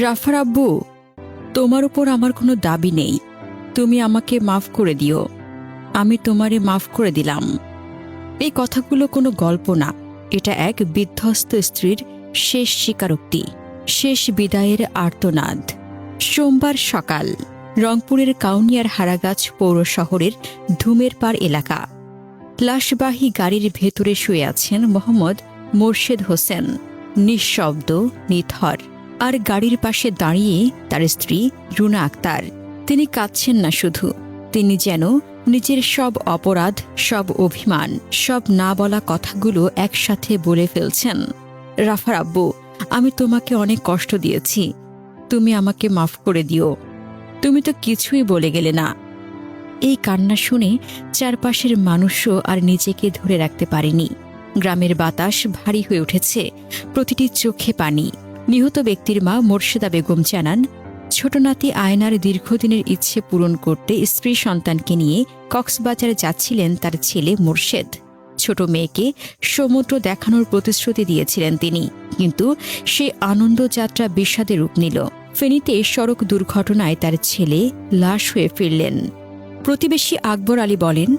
রাফার আব্বু, তোমার উপর আমার কোনো দাবি নেই, তুমি আমাকে মাফ করে দিও, আমি তোমারে মাফ করে দিলাম। এই কথাগুলো কোনো গল্প না, এটা এক বিধ্বস্ত স্ত্রীর শেষ স্বীকারোক্তি, শেষ বিদায়ের আর্তনাদ। সোমবার সকাল, রংপুরের কাউনিয়ার হারাগাছ পৌর শহরের ধুমের পাড় এলাকা। লাশবাহী গাড়ির ভেতরে শুয়ে আছেন মোহাম্মদ মোরশেদ হোসেন, নিঃশব্দ, নিথর। আর গাড়ির পাশে দাঁড়িয়ে তার স্ত্রী রুনা আক্তার। তিনি কাঁদছেন না শুধু, তিনি যেন নিজের সব অপরাধ, সব অভিমান, সব না বলা কথাগুলো একসাথে বলে ফেলছেন। রাফার আব্বু, আমি তোমাকে অনেক কষ্ট দিয়েছি, তুমি আমাকে মাফ করে দিও, তুমি তো কিছুই বলে গেলে না। এই কান্না শুনে চারপাশের মানুষও আর নিজেকে ধরে রাখতে পারেনি। গ্রামের বাতাস ভারী হয়ে উঠেছে, প্রতিটি চোখে পানি। নিহত ব্যক্তির মা মোর্শেদা বেগম জানান, ছোট নাতি আয়নার দীর্ঘদিনের ইচ্ছে পূরণ করতে স্ত্রী সন্তানকে নিয়ে কক্সবাজারে যাচ্ছিলেন তার ছেলে মোর্শেদ। ছোট মেয়েকে সমুদ্র দেখানোর প্রতিশ্রুতি দিয়েছিলেন তিনি, কিন্তু সেই আনন্দযাত্রা বিষাদে রূপ নিল। ফেনীতে সড়ক দুর্ঘটনায় তার ছেলে লাশ হয়ে ফিরলেন। প্রতিবেশী আকবর আলী বলেন,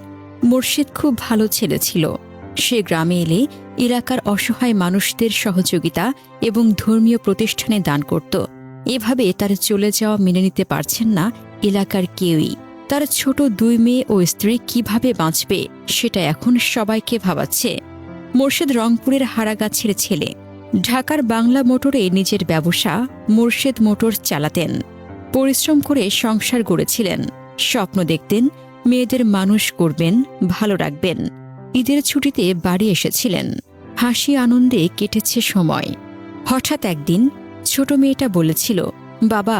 মোর্শেদ খুব ভালো ছেলে ছিল। সে গ্রামে এলে এলাকার অসহায় মানুষদের সহযোগিতা এবং ধর্মীয় প্রতিষ্ঠানে দান করত। এভাবে তার চলে যাওয়া মেনে নিতে পারছেন না এলাকার কেউই। তার ছোট 2 মেয়ে ও স্ত্রী কিভাবে বাঁচবে সেটা এখন সবাইকে ভাবাচ্ছে। মোর্শেদ রংপুরের হারাগাছের ছেলে। ঢাকার বাংলা মোটরে নিজের ব্যবসা মোর্শেদ মোটর চালাতেন। পরিশ্রম করে সংসার গড়েছিলেন। স্বপ্ন দেখতেন মেয়েদের মানুষ করবেন, ভালো রাখবেন। ঈদের ছুটিতে বাড়ি এসেছিলেন। হাসি আনন্দে কেটেছে সময়। হঠাৎ একদিন ছোট মেয়েটা বলেছিল, বাবা,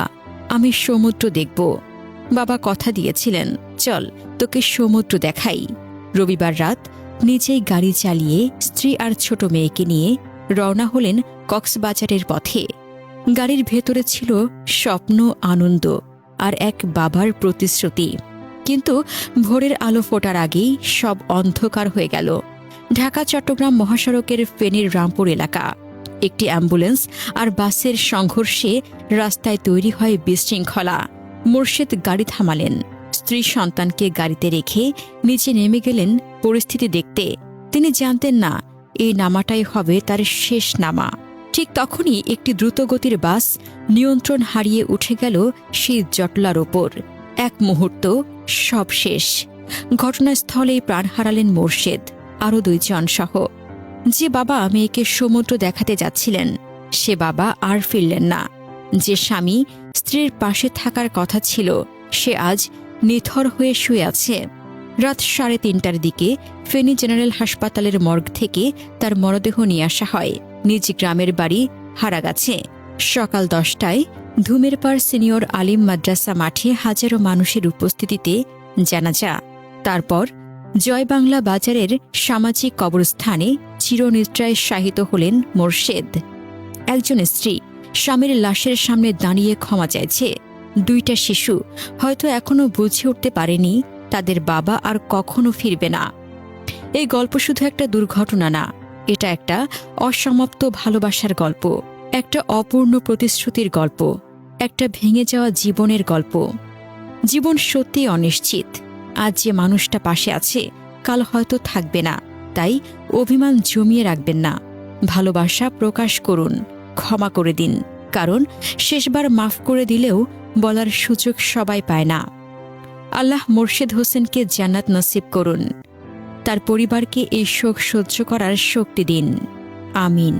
আমি সমুদ্র দেখব। বাবা কথা দিয়েছিলেন, চল তোকে সমুদ্র দেখাই। রবিবার রাত নিজেই গাড়ি চালিয়ে স্ত্রী আর ছোট মেয়েকে নিয়ে রওনা হলেন কক্সবাজারের পথে। গাড়ির ভেতরে ছিল স্বপ্ন, আনন্দ আর এক বাবার প্রতিশ্রুতি। কিন্তু ভোরের আলো ফোটার আগেই সব অন্ধকার হয়ে গেল। ঢাকা চট্টগ্রাম মহাসড়কের ফেনীর রামপুর এলাকা। একটি অ্যাম্বুলেন্স আর বাসের সংঘর্ষে রাস্তায় তৈরি হয় বিশৃঙ্খলা। মোর্শেদ গাড়ি থামালেন, স্ত্রী সন্তানকে গাড়িতে রেখে নিচে নেমে গেলেন পরিস্থিতি দেখতে। তিনি জানতেন না এই নামাটাই হবে তার শেষ নামা। ঠিক তখনই একটি দ্রুতগতির বাস নিয়ন্ত্রণ হারিয়ে উঠে গেল সেই জটলার ওপর। এক মুহূর্ত, সব শেষ। ঘটনাস্থলেই প্রাণ হারালেন মোর্শেদ, আরও 2 জন সহ। যে বাবা মেয়েকে সমুদ্র দেখাতে যাচ্ছিলেন, সে বাবা আর ফিরলেন না। যে স্বামী স্ত্রীর পাশে থাকার কথা ছিল, সে আজ নিথর হয়ে শুয়ে আছে। রাত 3:30টার দিকে ফেনী জেনারেল হাসপাতালের মর্গ থেকে তার মরদেহ নিয়ে আসা হয় নিজ গ্রামের বাড়ি হারাগাছে। সকাল 10টায় ধুমের পাড় সিনিয়র আলিম মাদ্রাসা মাঠে হাজারো মানুষের উপস্থিতিতে জানাজা। তারপর জয়বাংলা বাজারের সামাজিক কবরস্থানে চিরনিদ্রায় শায়িত হলেন মোর্শেদ। একজন স্ত্রী স্বামীর লাশের সামনে দাঁড়িয়ে ক্ষমা চাইছে। 2টা শিশু হয়তো এখনো বুঝে উঠতে পারেনি তাদের বাবা আর কখনো ফিরবে না। এই গল্প শুধু একটা দুর্ঘটনা না, এটা একটা অসমাপ্ত ভালোবাসার গল্প, একটা অপূর্ণ প্রতিশ্রুতির গল্প, একটা ভেঙে যাওয়া জীবনের গল্প। জীবন সত্যিই অনিশ্চিত। আজ যে মানুষটা পাশে আছে, কাল হয়তো থাকবে না। তাই অভিমান জমিয়ে রাখবেন না, ভালোবাসা প্রকাশ করুন, ক্ষমা করে দিন। কারণ শেষবার মাফ করে দিলেও বলার সুযোগ সবাই পায় না। আল্লাহ মোর্শেদ হোসেনকে জান্নাত নসিব করুন, তার পরিবারকে এই শোক সহ্য করার শক্তি দিন। আমিন।